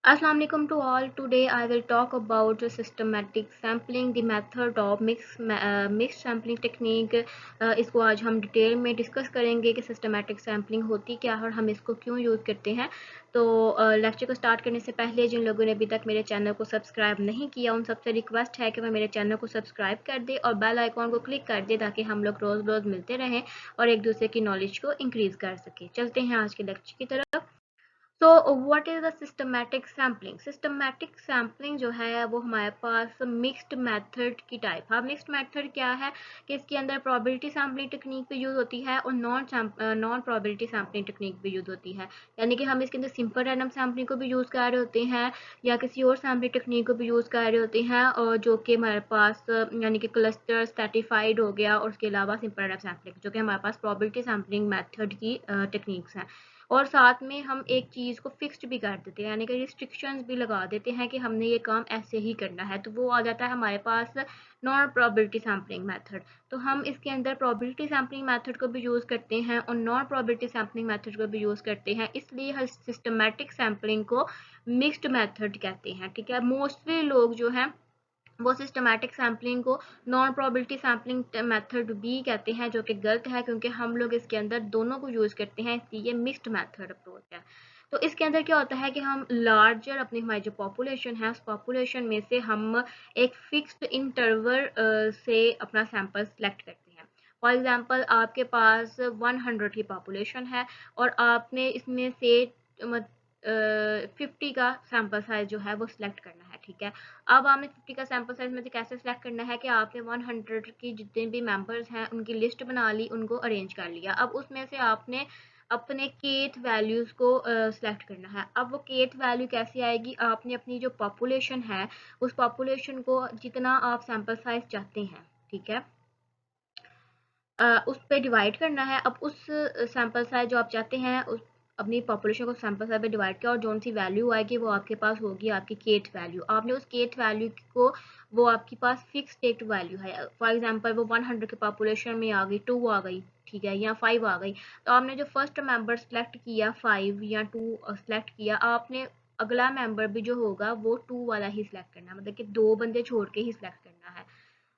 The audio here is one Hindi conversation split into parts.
Assalamu alaikum to all. Today I will talk about the systematic sampling, the method of mixed sampling technique. इसको आज हम डिटेल में डिस्कस करेंगे कि सिस्टमेटिक सैम्पलिंग होती क्या है और हम इसको क्यों यूज़ करते हैं। तो लेक्चर को स्टार्ट करने से पहले जिन लोगों ने अभी तक मेरे चैनल को सब्सक्राइब नहीं किया उन सबसे रिक्वेस्ट है कि वह मेरे चैनल को सब्सक्राइब कर दे और बेल आइकॉन को क्लिक कर दे ताकि हम लोग रोज़ रोज़ मिलते रहें और एक दूसरे की नॉलेज को इंक्रीज़ कर सकें। चलते हैं आज के लेक्चर की तरफ। तो what is the systematic sampling? Systematic sampling जो है वो हमारे पास मिक्स्ड मेथड की टाइप है। मिक्स्ड मेथड क्या है कि इसके अंदर प्रोबेबिलिटी सैम्पलिंग टेक्निक भी यूज होती है और नॉन प्रोबेबिलिटी सैम्पलिंग टेक्निक भी यूज होती है। यानी कि हम इसके अंदर सिंपल रैंडम सैम्पलिंग को भी यूज कर रहे होते हैं या किसी और सैम्पलिंग टेक्निक को भी यूज कर रहे होते हैं, और जो कि हमारे पास यानी कि क्लस्टर स्ट्रैटिफाइड हो गया और उसके अलावा सिंपल रैंडम सैम्पलिंग जो कि हमारे पास प्रोबेबिलिटी सैम्पलिंग मेथड की टेक्निक्स हैं। और साथ में हम एक चीज़ को फिक्स्ड भी कर देते हैं, यानी कि रिस्ट्रिक्शंस भी लगा देते हैं कि हमने ये काम ऐसे ही करना है, तो वो आ जाता है हमारे पास नॉन प्रोबेबिलिटी सैम्पलिंग मेथड। तो हम इसके अंदर प्रोबेबिलिटी सैम्पलिंग मेथड को भी यूज़ करते हैं और नॉन प्रोबेबिलिटी सैम्पलिंग मेथड को भी यूज़ करते हैं, इसलिए हम सिस्टमेटिक सैम्पलिंग को मिक्स्ड मेथड कहते हैं। ठीक है, मोस्टली लोग जो हैं वो सिस्टमैटिक सैम्पलिंग को नॉन प्रोबेबिलिटी सैम्पलिंग मेथड भी कहते हैं, जो कि गलत है क्योंकि हम लोग इसके अंदर दोनों को यूज़ करते हैं, इसलिए ये मिक्स्ड मेथड अप्रोच है। तो इसके अंदर क्या होता है कि हम लार्जर अपनी हमारी जो पॉपुलेशन है उस पॉपुलेशन में से हम एक फिक्स्ड इंटरवल से अपना सैंपल सेलेक्ट करते हैं। फॉर एग्जांपल आपके पास 100 की पॉपुलेशन है और आपने इसमें से 50 का सैंपल साइज जो है वो सिलेक्ट करना है। ठीक है, अब आपने 50 का सैंपल साइज में से कैसे सिलेक्ट करना है कि आपने 100 की जितने भी मेंबर्स हैं उनकी लिस्ट बना ली, उनको अरेंज कर लिया। अब उसमें से आपने अपने केथ वैल्यूज़ को सिलेक्ट करना है। अब वो केथ वैल्यू कैसे आएगी? आपने अपनी जो पॉपुलेशन है उस पॉपुलेशन को जितना आप सैंपल साइज चाहते हैं, ठीक है, उस पे डिवाइड करना है। अब उस सैंपल साइज जो आप चाहते हैं उस अपनी पॉपुलेशन को सैंपल साइज पे डिवाइड किया और जो सी वैल्यू आएगी वो आपके पास होगी आपकी केथ वैल्यू। आपने उस केथ वैल्यू को, वो आपके पास फिक्स टेट वैल्यू है। फॉर एग्जांपल वो 100 की पॉपुलेशन में आ गई 2 आ गई, ठीक है, या 5 आ गई, तो आपने जो फर्स्ट मेंबर सेलेक्ट किया 5 या 2 सेलेक्ट किया, आपने अगला मेंबर भी जो होगा वो 2 वाला ही सिलेक्ट करना है, मतलब कि 2 बंदे छोड़ के ही सिलेक्ट करना है।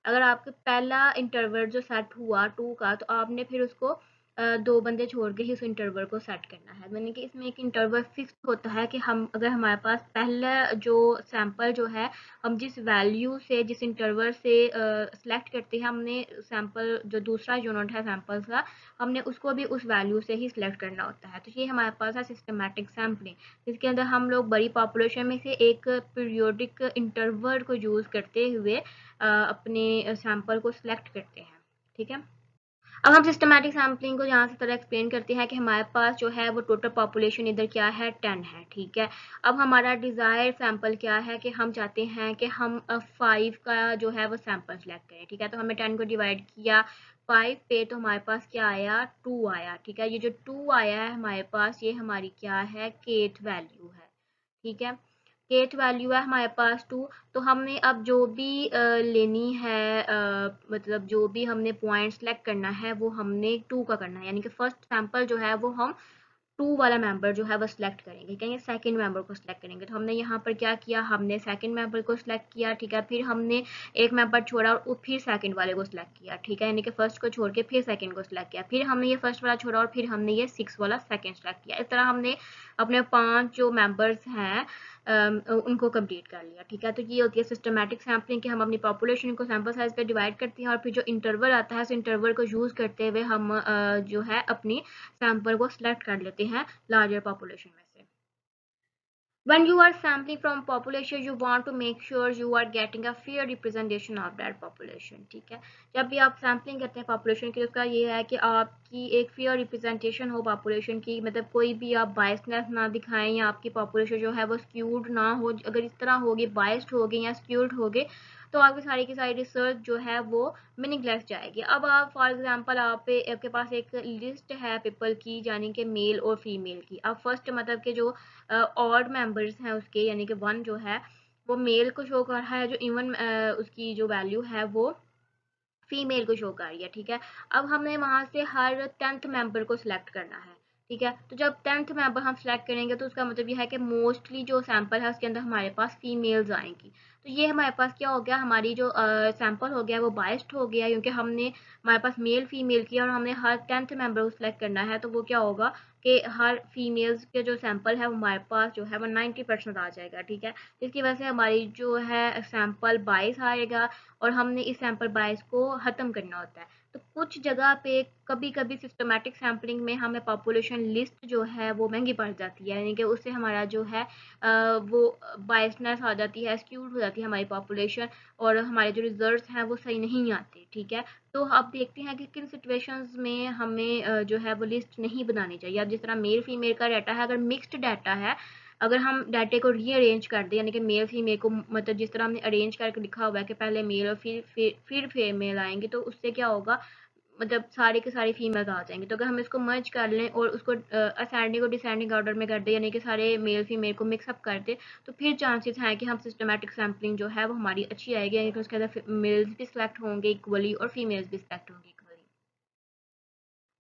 अगर आपका पहला इंटरवल जो सेट हुआ 2 का, तो आपने फिर उसको 2 बंदे छोड़ के ही उस इंटरवल को सेट करना है। यानी कि इसमें एक इंटरवल फिक्स होता है कि हम अगर हमारे पास पहला जो सैंपल जो है हम जिस वैल्यू से जिस इंटरवल से सेलेक्ट करते हैं, हमने सैंपल जो दूसरा यूनिट है सैंपल्स का, हमने उसको भी उस वैल्यू से ही सिलेक्ट करना होता है। तो ये हमारे पास है सिस्टमैटिक सैम्पलिंग, जिसके अंदर हम लोग बड़ी पॉपुलेशन में से एक पीरियोडिक इंटरवल को यूज़ करते हुए अपने सैंपल को सिलेक्ट करते हैं। ठीक है, अब हम सिस्टमैटिक सैम्पलिंग को यहाँ से तरह एक्सप्लेन करते हैं कि हमारे पास जो है वो टोटल पॉपुलेशन इधर क्या है 10 है। ठीक है, अब हमारा डिज़ायर सैंपल क्या है कि हम चाहते हैं कि हम 5 का जो है वो सैंपल सेलेक्ट करें। ठीक है, तो हमने 10 को डिवाइड किया 5 पे, तो हमारे पास क्या आया 2 आया। ठीक है, ये जो 2 आया है हमारे पास, ये हमारी क्या है केथ वैल्यू है। ठीक है, केथ वैल्यू है हमारे पास 2। तो हमने अब जो भी लेनी है, मतलब जो भी हमने पॉइंट सेलेक्ट करना है वो हमने 2 का करना है, यानी कि फर्स्ट सैंपल जो है वो हम 2 वाला मेंबर जो है वो सिलेक्ट करेंगे, कहेंगे सेकंड मेंबर को सिलेक्ट करेंगे। तो हमने यहाँ पर क्या किया, हमने सेकंड मेंबर को सिलेक्ट किया। ठीक है, फिर हमने एक मेंबर छोड़ा और फिर सेकंड वाले को सिलेक्ट किया। ठीक है, यानी कि फर्स्ट को छोड़ के फिर सेकंड को सिलेक्ट किया, फिर हमने ये फर्स्ट वाला छोड़ा और फिर हमने ये 6 वाला सेकंड सिलेक्ट किया। इस तरह हमने अपने 5 जो मेंबर्स हैं उनको कंप्लीट कर लिया। ठीक है, तो ये होती है सिस्टमैटिक सैम्पलिंग कि हम अपनी पॉपुलेशन को सैंपल साइज पे डिवाइड करते हैं और फिर जो इंटरवल आता है उस इंटरवल को यूज़ करते हुए हम जो है अपनी सैंपल को सिलेक्ट कर लेते हैं लार्जर पॉपुलेशन में से। When you are sampling from population, you want to make sure you are getting a fair representation of that population. ठीक है, जब भी आप सैम्पलिंग करते हैं पॉपुलेशन की, उसका ये है कि आपकी एक फेयर रिप्रेजेंटेशन हो पॉपुलेशन की, मतलब कोई भी आप बायसनेस ना दिखाएं या आपकी पॉपुलेशन जो है वो स्क्यूड ना हो। अगर इस तरह होगी, बायस्ड होगी या स्क्यूड होगी, तो आपकी सारी की सारी रिसर्च जो है वो मीनिंगलेस जाएगी। अब आप फॉर एग्जांपल आपके पास एक लिस्ट है पीपल की, यानी कि मेल और फीमेल की। अब फर्स्ट मतलब कि जो ऑड मेंबर्स हैं उसके, यानी कि 1 जो है वो मेल को शो कर रहा है, जो इवन उसकी जो वैल्यू है वो फीमेल को शो कर रही है। ठीक है, अब हमें वहाँ से हर 10th मेंबर को सिलेक्ट करना है। ठीक है। तो जब 10th मेंबर हम सेलेक्ट करेंगे तो उसका मतलब ये है कि मोस्टली जो सैंपल है उसके अंदर हमारे पास फीमेल्स आएंगी। तो ये हमारे पास क्या हो गया, हमारी जो सैंपल हो गया वो बायस्ड हो गया, क्योंकि हमने हमारे पास मेल फीमेल किया और हमने हर 10th मेंबर को सिलेक्ट करना है। तो वो क्या होगा कि हर फीमेल्स के जो सैंपल है वो हमारे पास जो है वो 90% आ जाएगा। ठीक है। इसकी वजह से हमारी जो है सैंपल बायस आएगा और हमने इस सैंपल बायस को ख़त्म करना होता है। तो कुछ जगह पे कभी कभी सिस्टमेटिक सैम्पलिंग में हमें पॉपुलेशन लिस्ट जो है वो महंगी पड़ जाती है, यानी कि उससे हमारा जो है वो बायसनेस आ जाती है, स्क्यूड हो जाती है हमारी पॉपुलेशन, और हमारे जो रिजल्ट्स हैं वो सही नहीं आते। ठीक है। तो अब देखते हैं कि किन सिचुएशंस में हमें जो है वो लिस्ट नहीं बनानी चाहिए। अब जिस तरह मेल फीमेल का डाटा है, अगर मिक्स्ड डाटा है, अगर हम डाटे को रीअरेंज कर दें, यानी कि मेल फीमेल को मतलब जिस तरह हमने अरेंज करके लिखा हुआ है कि पहले मेल और फिर फीमेल आएंगे, तो उससे क्या होगा, मतलब सारे के सारे फीमेल्स आ जाएंगे। तो अगर हम इसको मर्ज कर लें और उसको असेंडिंग और डिसेंडिंग ऑर्डर में कर दें, यानी कि सारे मेल फीमेल को मिक्सअप कर दें, तो फिर चांसेस हैं कि हम सिस्टमेटिक सैम्पलिंग जो है वो हमारी अच्छी आएगी, यानी कि उसके अंदर मेल्स भी सिलेक्ट होंगे इक्वली और फीमेल्स भी सिलेक्ट होंगे equally.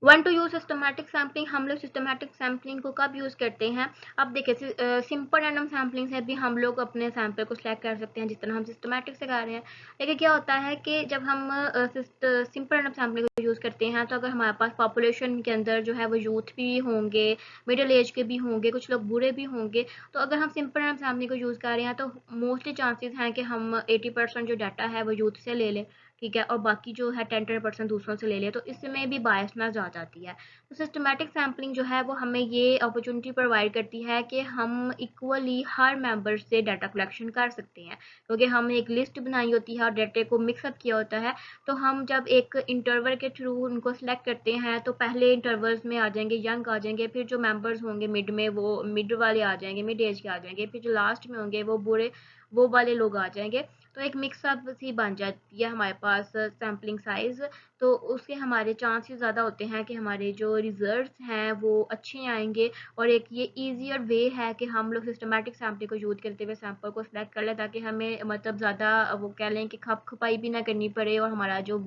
One two use systematic sampling, हम लोग सिस्टमैटिक सैम्पलिंग को कब यूज़ करते हैं। अब देखिए सिंपल रैंडम सैम्पलिंग से भी हम लोग अपने सैंपल को सिलेक्ट कर सकते हैं, जिस तरह हम सिस्टमैटिक से कर रहे हैं। लेकिन क्या होता है कि जब हम सिंपल रैंडम सैम्पलिंग को यूज़ करते हैं, तो अगर हमारे पास पॉपुलेशन के अंदर जो है वो यूथ भी होंगे, मिडिल एज के भी होंगे, कुछ लोग बूढ़े भी होंगे, तो अगर हम सिंपल रैंडम सैम्पलिंग को यूज़ कर रहे हैं तो मोस्टली चांसेस हैं कि हम 80% जो डाटा है वो यूथ से ले लें। ठीक है। और बाकी जो है 10% दूसरों से ले लें, तो इसमें भी बायसनेस आ जाती है। तो सिस्टमैटिक सैम्पलिंग जो है वो हमें ये अपॉर्चुनिटी प्रोवाइड करती है कि हम इक्वली हर मेंबर से डाटा कलेक्शन कर सकते हैं, क्योंकि हमने एक लिस्ट बनाई होती है और डाटे को मिक्सअप किया होता है। तो हम जब एक इंटरवल के थ्रू उनको सेलेक्ट करते हैं, तो पहले इंटरवल्स में आ जाएंगे यंग आ जाएंगे, फिर जो मेंबर्स होंगे मिड में वो मिड वाले आ जाएंगे, मिड एज के आ जाएंगे, फिर जो लास्ट में होंगे वो बूढ़े वो वाले लोग आ जाएंगे। तो एक मिक्सअप सी बन जाती है हमारे पास सैम्पलिंग साइज़। तो उसके हमारे चांसेस ज़्यादा होते हैं कि हमारे जो रिजल्ट्स हैं वो अच्छे आएंगे। और एक ये ईजियर वे है कि हम लोग सिस्टमैटिक सैम्पलिंग को यूज़ करते हुए सैंपल को सिलेक्ट कर लें, ताकि हमें मतलब ज़्यादा वो कह लें कि खप खपाई भी ना करनी पड़े और हमारा जो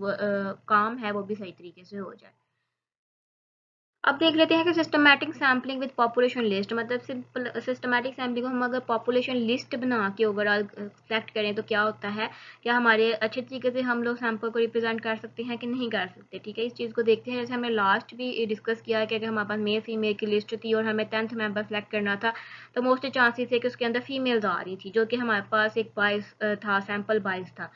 काम है वो भी सही तरीके से हो जाए। अब देख लेते हैं कि systematic sampling with population list, मतलब सिंपल सिस्टमैटिक सैम्पलिंग को हम अगर पॉपुलेशन लिस्ट बना के ओवरऑल सेलेक्ट करें तो क्या होता है, क्या हमारे अच्छे तरीके से हम लोग सैंपल को रिप्रेजेंट कर सकते हैं कि नहीं कर सकते। ठीक है। इस चीज़ को देखते हैं। जैसे हमने लास्ट भी डिस्कस किया कि अगर हमारे पास मेल फीमेल की लिस्ट थी और हमें 10th मेंबर सेलेक्ट करना था, तो मोस्टली चांसेस है कि उसके अंदर फीमेल्स आ रही थी, जो कि हमारे पास एक बायस था, सैंपल बायस था।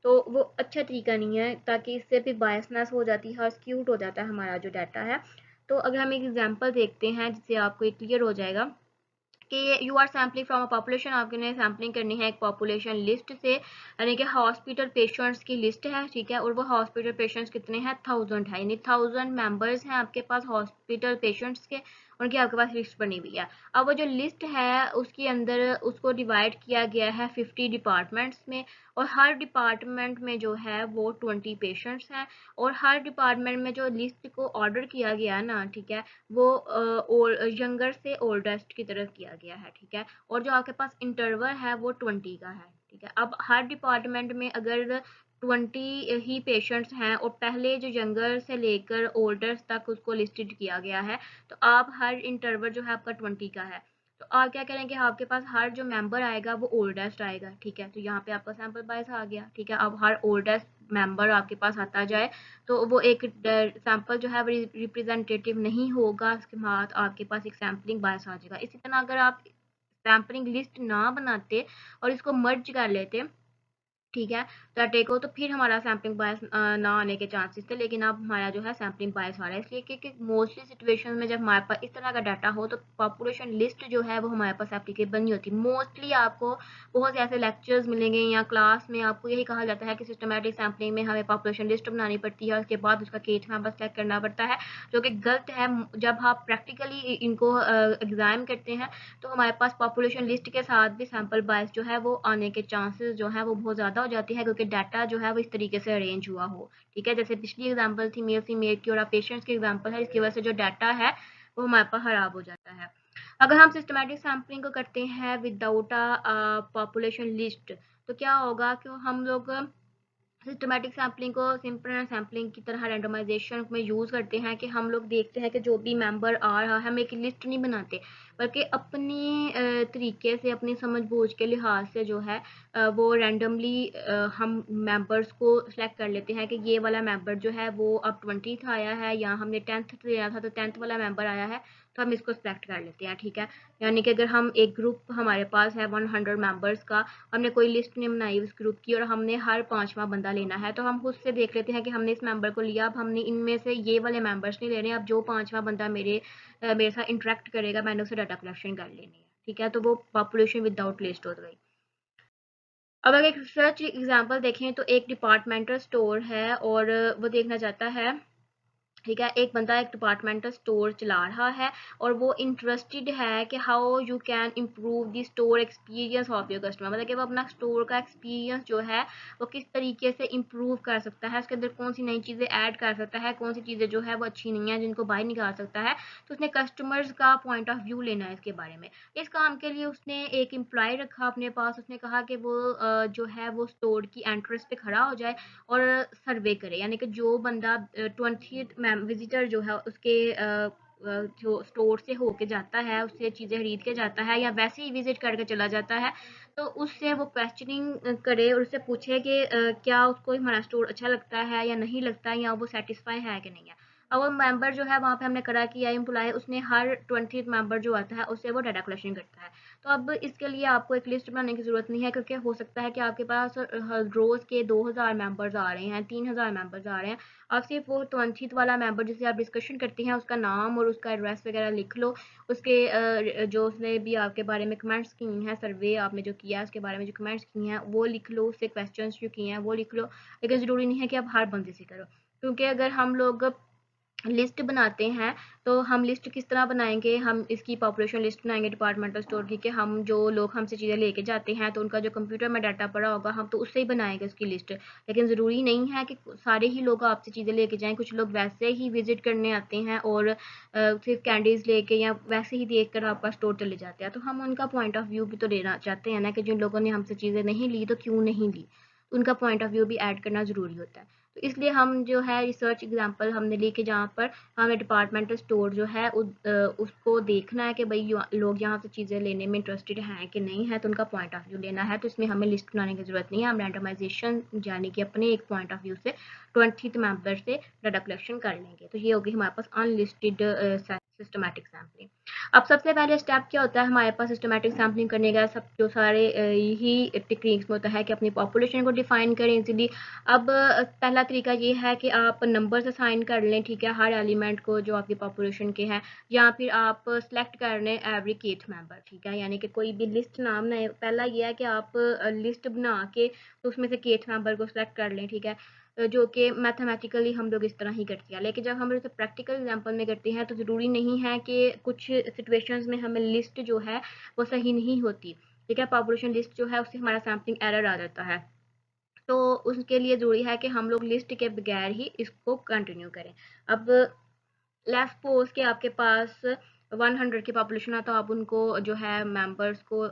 तो वो अच्छा तरीका नहीं है, ताकि इससे भी बायसनेस हो जाती है और स्क्यूड हो जाता है हमारा जो डाटा है। तो अगर हम एक एग्जांपल देखते हैं जिससे आपको ये क्लियर हो जाएगा कि you are sampling from a population, आपने सैम्पलिंग करनी है एक पॉपुलेशन लिस्ट से, यानी कि हॉस्पिटल पेशेंट्स की लिस्ट है। ठीक है। और वो हॉस्पिटल पेशेंट्स कितने हैं, 1000 है, यानी 1000 मेंबर्स हैं आपके पास हॉस्पिटल पेशेंट्स के, उनकी आपके पास लिस्ट बनी हुई है। अब वो जो लिस्ट है उसके अंदर उसको डिवाइड किया गया है 50 डिपार्टमेंट्स में, और हर डिपार्टमेंट में जो है वो 20 पेशेंट्स हैं। और हर डिपार्टमेंट में जो लिस्ट को ऑर्डर किया गया ना, ठीक है, वो यंगर से ओल्डेस्ट की तरफ किया गया है। ठीक है। और जो आपके पास इंटरवल है वो 20 का है। ठीक है। अब हर डिपार्टमेंट में अगर 20 ही पेशेंट्स हैं और पहले जो यंगर से लेकर ओल्डर तक उसको लिस्टेड किया गया है, तो आप हर इंटरवल जो है आपका 20 का है, तो आप क्या करेंगे, आपके पास हर जो मेंबर आएगा वो ओल्डेस्ट आएगा। ठीक है। तो यहाँ पे आपका सैंपल बायस आ गया। ठीक है। अब हर ओल्डेस्ट मेंबर आपके पास आता जाए, तो वो एक सैंपल जो है वो रिप्रेजेंटेटिव नहीं होगा, उसके बाद आपके पास एक सैम्पलिंग बायस आ जाएगा। इसी तरह अगर आप सैम्पलिंग लिस्ट ना बनाते और इसको मर्ज कर लेते, ठीक है, डाटे को, तो फिर हमारा सैम्पलिंग बायस ना आने के चांसेस थे। लेकिन अब हमारा जो है सैम्पलिंग बायस आ रहा है, इसलिए कि मोस्टली सिचुएशन में जब हमारे पास इस तरह का डाटा हो तो पॉपुलेशन लिस्ट जो है वो हमारे पास एप्लीकेबल नहीं होती। मोस्टली आपको बहुत से ऐसे लेक्चर्स मिलेंगे या क्लास में आपको यही कहा जाता है कि सिस्टमैटिक सैम्पलिंग में हमें पॉपुलेशन लिस्ट बनानी पड़ती है, उसके बाद उसका केस मेंबर सेलेक्ट करना पड़ता है, जो कि गलत है। जब आप प्रैक्टिकली इनको एग्जाम करते हैं, तो हमारे पास पॉपुलेशन लिस्ट के साथ भी सैंपल बायस जो है वो आने के चांसेस जो है वो बहुत ज़्यादा हो जाती है, क्योंकि डाटा जो है वो इस तरीके से अरेंज हुआ हो। ठीक है। जैसे पिछली एग्जांपल थी मेल फीमेल की, और आप पेशेंट्स की एग्जांपल है, इसकी वजह से जो डाटा है वो हमारे पास खराब हो जाता है। अगर हम सिस्टमैटिक सैम्पलिंग को करते हैं विदाउट अ पॉपुलेशन लिस्ट, तो क्या होगा कि हम लोग सिस्टमैटिक सैम्पलिंग को सिंपल सैम्पलिंग की तरह रैंडमाइजेशन में यूज़ करते हैं कि हम लोग देखते हैं कि जो भी मेंबर आ रहा है हम एक लिस्ट नहीं बनाते, बल्कि अपने तरीके से अपनी समझ-बूझ के लिहाज से जो है वो रैंडमली हम मेंबर्स को सिलेक्ट कर लेते हैं कि ये वाला मेंबर जो है वो अब 20th आया है, या हमने 10th लिया था तो 10th वाला मेंबर आया है, तो हम इसको सिलेक्ट कर लेते हैं, ठीक है। यानी कि अगर हम एक ग्रुप हमारे पास है 100 मेंबर्स का, हमने कोई लिस्ट नहीं बनाई उस ग्रुप की और हमने हर 5वां बंदा लेना है, तो हम खुद से देख लेते हैं कि हमने इस मेंबर को लिया, अब हमने इनमें से ये वाले मेंबर्स नहीं लेने, अब जो 5वां बंदा मेरे साथ इंटरेक्ट करेगा मैंने उसे डाटा कलेक्शन कर लेनी है, ठीक है। तो वो पॉपुलेशन विदाउट लिस्ट हो गई। अब अगर एक सर्च एग्जांपल देखें तो एक डिपार्टमेंटल स्टोर है और वो देखना चाहता है, ठीक है, एक बंदा एक डिपार्टमेंटल स्टोर चला रहा है और वो इंटरेस्टेड है कि how you can improve the store experience of your customer, मतलब कि वो अपना स्टोर का एक्सपीरियंस जो है वो किस तरीके से इम्प्रूव कर सकता है, उसके अंदर कौन सी नई चीज़ें ऐड कर सकता है, कौन सी चीज़ें जो है वो अच्छी नहीं है जिनको बाहर निकाल सकता है। तो उसने कस्टमर्स का पॉइंट ऑफ व्यू लेना है इसके बारे में। इस काम के लिए उसने एक एम्प्लॉय रखा अपने पास, उसने कहा कि वो जो है वो स्टोर की एंट्रेंस पे खड़ा हो जाए और सर्वे करे, यानी कि जो बंदा 20th विजिटर जो है उसके जो स्टोर से होके जाता है, उससे चीज़ें खरीद के जाता है या वैसे ही विजिट करके चला जाता है, तो उससे वो क्वेश्चनिंग करे और उससे पूछे कि क्या उसको हमारा स्टोर अच्छा लगता है या नहीं लगता है, या वो सेटिस्फाई है कि नहीं है। अब वो मेंबर जो है वहाँ पे हमने करा कि या एम्प्लॉय उसने हर 20th मेंबर जो आता है उससे वो डाटा कलेक्शन करता है। तो अब इसके लिए आपको एक लिस्ट बनाने की ज़रूरत नहीं है, क्योंकि हो सकता है कि आपके पास रोज़ के 2000 मेंबर्स आ रहे हैं, 3000 मेंबर्स आ रहे हैं। आप सिर्फ वो 20th वाला मेंबर जिससे आप डिस्कशन करते हैं उसका नाम और उसका एड्रेस वगैरह लिख लो, उसके जो उसने भी आपके बारे में कमेंट्स किए हैं, सर्वे आपने जो किया है उसके बारे में जो कमेंट्स किए हैं वो लिख लो, उससे क्वेश्चंस जो किए हैं वो लिख लो। लेकिन ज़रूरी नहीं है कि आप हर बंदे से करो, क्योंकि अगर हम लोग लिस्ट बनाते हैं तो हम लिस्ट किस तरह बनाएंगे, हम इसकी पॉपुलेशन लिस्ट बनाएंगे डिपार्टमेंटल स्टोर की, कि हम जो लोग हमसे चीज़ें लेके जाते हैं तो उनका जो कंप्यूटर में डाटा पड़ा होगा हम तो उससे ही बनाएंगे उसकी लिस्ट। लेकिन ज़रूरी नहीं है कि सारे ही लोग आपसे चीज़ें लेके जाएं, कुछ लोग वैसे ही विजिट करने आते हैं और सिर्फ कैंडीज़ लेके या वैसे ही देख कर आपका स्टोर चले जाते हैं, तो हम उनका पॉइंट ऑफ व्यू भी तो लेना चाहते हैं ना, कि जिन लोगों ने हमसे चीज़ें नहीं ली तो क्यों नहीं ली, उनका पॉइंट ऑफ व्यू भी ऐड करना ज़रूरी होता है। तो इसलिए हम जो है रिसर्च एग्जाम्पल हमने ली कि जहाँ पर हमें डिपार्टमेंटल स्टोर जो है उसको देखना है कि भाई लोग यहाँ से चीज़ें लेने में इंटरेस्टेड हैं कि नहीं है, तो उनका पॉइंट ऑफ व्यू लेना है। तो इसमें हमें लिस्ट बनाने की ज़रूरत नहीं है, हम रैंडमाइजेशन यानी कि अपने एक पॉइंट ऑफ व्यू से 20th मेंबर से डाटा कलेक्शन कर लेंगे। तो ये होगी हमारे पास अनलिस्टेड सिस्टमैटिक सैम्पलिंग। अब सबसे पहले स्टेप क्या होता है हमारे पास सिस्टमैटिक सैम्पलिंग करने का, सब जो सारे यही टेक्निक्स में होता है कि अपनी पॉपुलेशन को डिफाइन करें इजीली। अब पहला तरीका ये है कि आप नंबर्स असाइन कर लें, ठीक है, हर एलिमेंट को जो आपकी पॉपुलेशन के हैं, या फिर आप सेलेक्ट कर लें एवरी केथ मेंबर, ठीक है, यानी कि कोई भी लिस्ट ना बनाए। पहला ये है कि आप लिस्ट बना के तो उसमें से केथ मेंबर को सेलेक्ट कर लें, ठीक है, जो कि मैथमेटिकली हम लोग इस तरह ही करते हैं। लेकिन जब हम इसे प्रैक्टिकल एग्जांपल में करते हैं तो ज़रूरी नहीं है कि कुछ सिचुएशंस में हमें लिस्ट जो है वो सही नहीं होती, ठीक है, पॉपुलेशन लिस्ट जो है उससे हमारा सैम्पलिंग एरर आ जाता है। तो उसके लिए ज़रूरी है कि हम लोग लिस्ट के बगैर ही इसको कंटिन्यू करें। अब लेट्स सपोज कि आपके पास 100 की पॉपुलेशन है, तो आप उनको जो है मेंबर्स को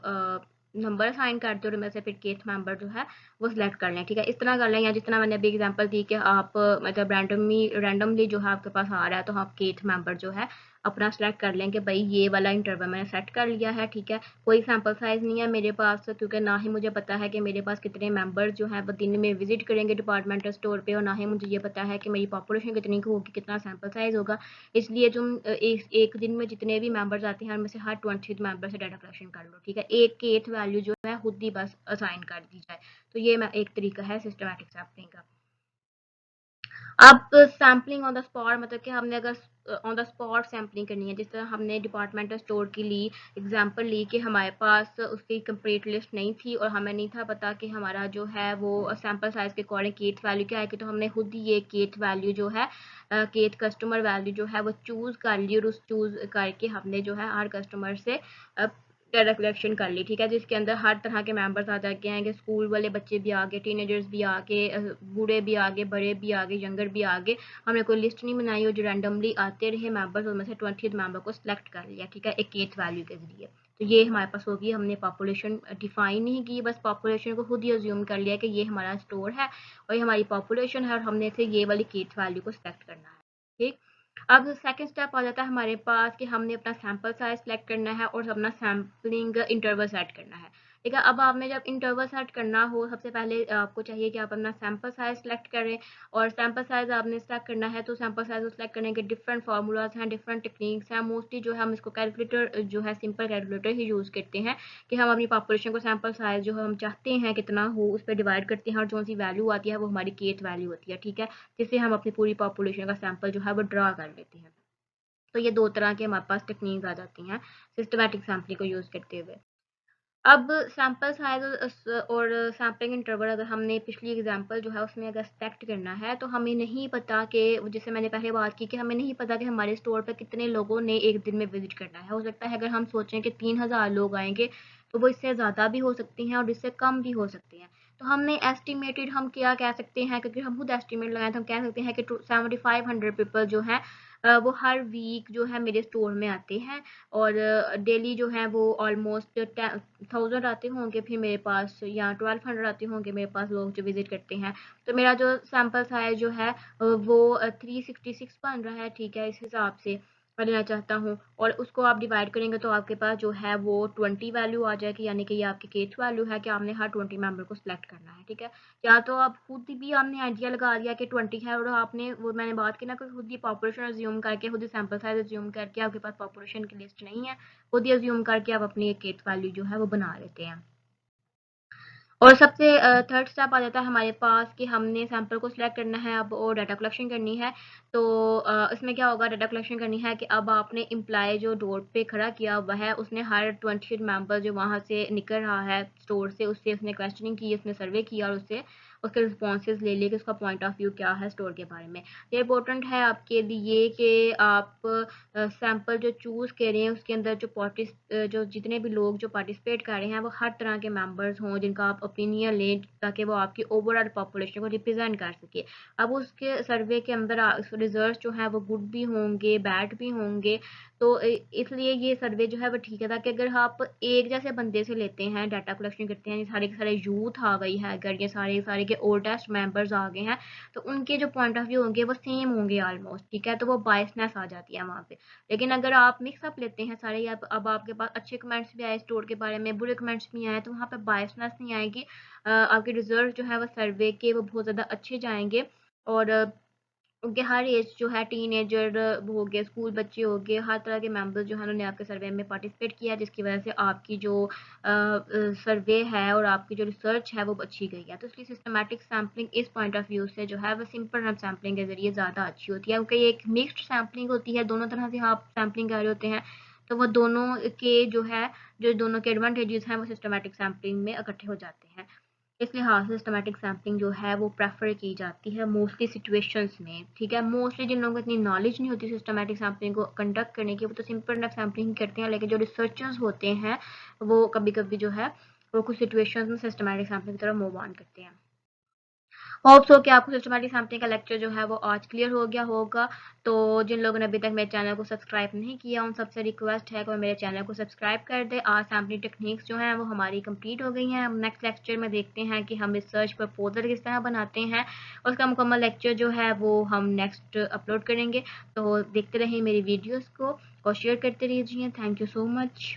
नंबर असाइन कर दो और उनमें से फिर केथ मेंबर जो है वो सिलेक्ट कर लें, ठीक है, इस तरह कर लें। या जितना मैंने अभी एग्जांपल दी कि आप मतलब रैंडमली जो है आपके पास आ रहा है तो आप केथ मेंबर जो है अपना सेलेक्ट कर लें कि भाई ये वाला इंटरवल मैंने सेट कर लिया है, ठीक है। कोई सैम्पल साइज़ नहीं है मेरे पास, क्योंकि ना ही मुझे पता है कि मेरे पास कितने मेंबर्स जो हैं वो दिन में विजिट करेंगे डिपार्टमेंटल स्टोर पे, और ना ही मुझे ये पता है कि मेरी पॉपुलेशन कितनी होगी, कितना सैम्पल साइज़ होगा। इसलिए तुम एक दिन में जितने भी मेंबर्स आते हैं उनमें से हर 20th मेंबर से डाटा कलेक्शन कर लो, ठीक है, एक की एथ वैल्यू जो है खुद ही बस असाइन कर दी जाए। तो ये मैं एक तरीका है सिस्टमैटिक सैम्पलिंग का। अब सैम्पलिंग ऑन द स्पॉट, मतलब कि हमने अगर ऑन द स्पॉट सैम्पलिंग करनी है, जिस तरह हमने डिपार्टमेंटल स्टोर की ली एग्जांपल ली कि हमारे पास उसकी कंप्लीट लिस्ट नहीं थी और हमें नहीं था पता कि हमारा जो है वो सैम्पल साइज़ के अकॉर्डिंग केथ वैल्यू क्या आएगी, तो हमने खुद ही ये केथ वैल्यू जो है केथ कस्टमर वैल्यू जो है वो चूज़ कर ली और उस चूज़ करके हमने जो है हर कस्टमर से डाटा कलेक्शन कर ली, ठीक है, जिसके अंदर हर तरह के मेंबर्स आ जाके हैं कि स्कूल वाले बच्चे भी आ गए, टीनेजर्स भी आ गए, बूढ़े भी आ गए, बड़े भी आ गए, यंगर भी आ गए। हमने कोई लिस्ट नहीं बनाई और जो रैंडमली आते रहे मेंबर्स उनमें से 20th मेंबर को सिलेक्ट कर लिया, ठीक है, एक केथ वैल्यू के जरिए। तो ये हमारे पास होगी, हमने पॉपुलेशन डिफाइन नहीं की, बस पॉपुलेशन को खुद ही अज्यूम कर लिया कि ये हमारा स्टोर है और ये हमारी पॉपुलेशन है और हमने इसे ये वाली कीट वैल्यू को सिलेक्ट करना है। ठीक, अब सेकंड स्टेप आ जाता है हमारे पास कि हमने अपना सैंपल साइज सेलेक्ट करना है और अपना सैम्पलिंग इंटरवल सेट करना है। ठीक है, अब आपने जब इंटरवल सेट करना हो, सबसे पहले आपको चाहिए कि आप अपना सैंपल साइज सेलेक्ट करें और सैंपल साइज आपने सेलेक्ट करना है तो सैंपल साइज को सेलेक्ट करने के डिफरेंट फार्मूलाज हैं, डिफरेंट टेक्निक्स हैं। मोस्टली जो है हम इसको कैलकुलेटर जो है सिंपल कैलकुलेटर ही यूज़ करते हैं कि हम अपनी पॉपुलेशन को सैंपल साइज जो हम चाहते हैं कितना हो उस पर डिवाइड करते हैं और जो सी वैल्यू आती है वो हमारी केथ वैल्यू होती है। ठीक है, जिससे हम अपनी पूरी पॉपुलेशन का सैंपल जो है वो ड्रा कर लेते हैं। तो ये दो तरह के हमारे पास टेक्निक्स आ जाती हैं सिस्टमैटिक सैम्पलिंग को यूज़ करते हुए। अब सैंपल साइज और सैम्पलिंग इंटरवल अगर हमने पिछली एग्जांपल जो है उसमें अगर सेलेक्ट करना है तो हमें नहीं पता कि, जैसे मैंने पहले बात की कि हमें नहीं पता कि हमारे स्टोर पर कितने लोगों ने एक दिन में विजिट करना है। हो सकता है अगर हम सोचें कि 3000 लोग आएंगे तो वो इससे ज़्यादा भी हो सकते हैं और इससे कम भी हो सकते हैं। तो हमने एस्टिमेटेड हम क्या कह सकते हैं, क्योंकि हम खुद एस्टिमेट लगाएं तो हम कह सकते हैं कि 7500 पीपल जो हैं वो हर वीक जो है मेरे स्टोर में आते हैं और डेली जो है वो ऑलमोस्ट 1000 आते होंगे फिर मेरे पास, या 1200 आते होंगे मेरे पास लोग जो विजिट करते हैं। तो मेरा जो सैंपल साइज जो है वो 366 बन रहा है। ठीक है, इस हिसाब से मैं लेना चाहता हूँ और उसको आप डिवाइड करेंगे तो आपके पास जो है वो 20 वैल्यू आ जाएगी, यानी कि ये आपकी केथ वैल्यू है कि आपने हर 20 मेंबर को सिलेक्ट करना है। ठीक है, या तो आप खुद भी आपने आइडिया लगा दिया कि 20 है और आपने, वो मैंने बात की ना कि खुद ही पॉपुलेशन अज्यूम करके, खुद ही सैंपल साइज अज्यूम करके, आपके पास पॉपुलेशन की लिस्ट नहीं है, खुद ही अज्यूम करके आप अपनी एक केथ वैल्यू जो है वो बना लेते हैं। और सबसे थर्ड स्टेप आ जाता है हमारे पास कि हमने सैंपल को सिलेक्ट करना है अब और डाटा कलेक्शन करनी है। तो इसमें क्या होगा, डाटा कलेक्शन करनी है कि अब आपने एम्प्लॉय जो डोर पे खड़ा किया हुआ है उसने हर 28 मेंबर जो वहाँ से निकल रहा है स्टोर से, उससे उसने क्वेश्चनिंग की, उसने सर्वे किया और उससे उसके रिस्पॉन्सेज ले लिए कि उसका पॉइंट ऑफ व्यू क्या है स्टोर के बारे में। ये इंपॉर्टेंट है आपके लिए कि आप सैंपल जो चूज़ करें उसके अंदर जो जितने भी लोग जो पार्टिसिपेट कर रहे हैं वो हर तरह के मेंबर्स हों जिनका आप ओपिनियन लें, ताकि वो आपकी ओवरऑल पॉपुलेशन को रिप्रेजेंट कर सके। अब उसके सर्वे के अंदर रिजल्ट जो है वो गुड भी होंगे, बैड भी होंगे। तो इसलिए ये सर्वे जो है वो ठीक है, ताकि अगर आप एक जैसे बंदे से लेते हैं डाटा कलेक्शन करते हैं, ये सारे के सारे यूथ आ गई है, अगर ये सारे सारे के ओल्डेस्ट मेंबर्स आ गए हैं तो उनके जो पॉइंट ऑफ व्यू होंगे वो सेम होंगे ऑलमोस्ट। ठीक है, तो वो बायसनेस आ जाती है वहाँ पे। लेकिन अगर आप मिक्सअप लेते हैं सारे, या अब आपके पास अच्छे कमेंट्स भी आए स्टोर के बारे में, बुरे कमेंट्स भी आए, तो वहाँ पे बायसनेस नहीं आएगी। आपके रिजल्ट जो है वो सर्वे के वो बहुत ज़्यादा अच्छे जाएंगे और उनके हर एज जो है, टीनेजर हो गए, स्कूल बच्चे हो गए, हर तरह के मेंबर्स जो है उन्होंने आपके सर्वे में पार्टिसिपेट किया, जिसकी वजह से आपकी जो सर्वे है और आपकी जो रिसर्च है वो अच्छी गई है। तो इसलिए सिस्टमैटिक सैम्पलिंग इस पॉइंट ऑफ व्यू से जो है वो सिंपल रैंडम सैम्पलिंग के ज़रिए ज़्यादा अच्छी होती है, क्योंकि ये एक मिक्स्ड सैम्पलिंग होती है, दोनों तरह से आप सैम्पलिंग कर रहे होते हैं। तो वो दोनों के जो है, जो दोनों के एडवांटेजेस हैं वो सिस्टमैटिक सैम्पलिंग में इकट्ठे हो जाते हैं। इसलिए हाँ, सिस्टमैटिक सैम्पलिंग जो है वो प्रेफर की जाती है मोस्टली सिचुएशंस में। ठीक है, मोस्टली जिन लोगों को इतनी नॉलेज नहीं होती सिस्टमैटिक सैम्पलिंग को कंडक्ट करने की, वो तो सिंपल रैंडम सैम्पलिंग करते हैं, लेकिन जो रिसर्चर्स होते हैं वो कभी कभी जो है वो कुछ सिचुएशंस में सिस्टमैटिक सैम्पलिंग की तरफ मूव ऑन करते हैं। होप्स हो कि आपको सिस्टमैटिक सैम्पलिंग का लेक्चर जो है वो आज क्लियर हो गया होगा। तो जिन लोगों ने अभी तक मेरे चैनल को सब्सक्राइब नहीं किया उन सबसे रिक्वेस्ट है कि वो मेरे चैनल को सब्सक्राइब कर दे। आज सैम्पलिंग टेक्निक्स जो हैं वो हमारी कंप्लीट हो गई हैं। हम नेक्स्ट लेक्चर में देखते हैं कि हम रिसर्च प्रपोजल किस तरह बनाते हैं। उसका मुकम्मल लेक्चर जो है वो हम नेक्स्ट अपलोड करेंगे। तो देखते रहें मेरी वीडियोज़ को और शेयर करते रहिए। Thank you so much.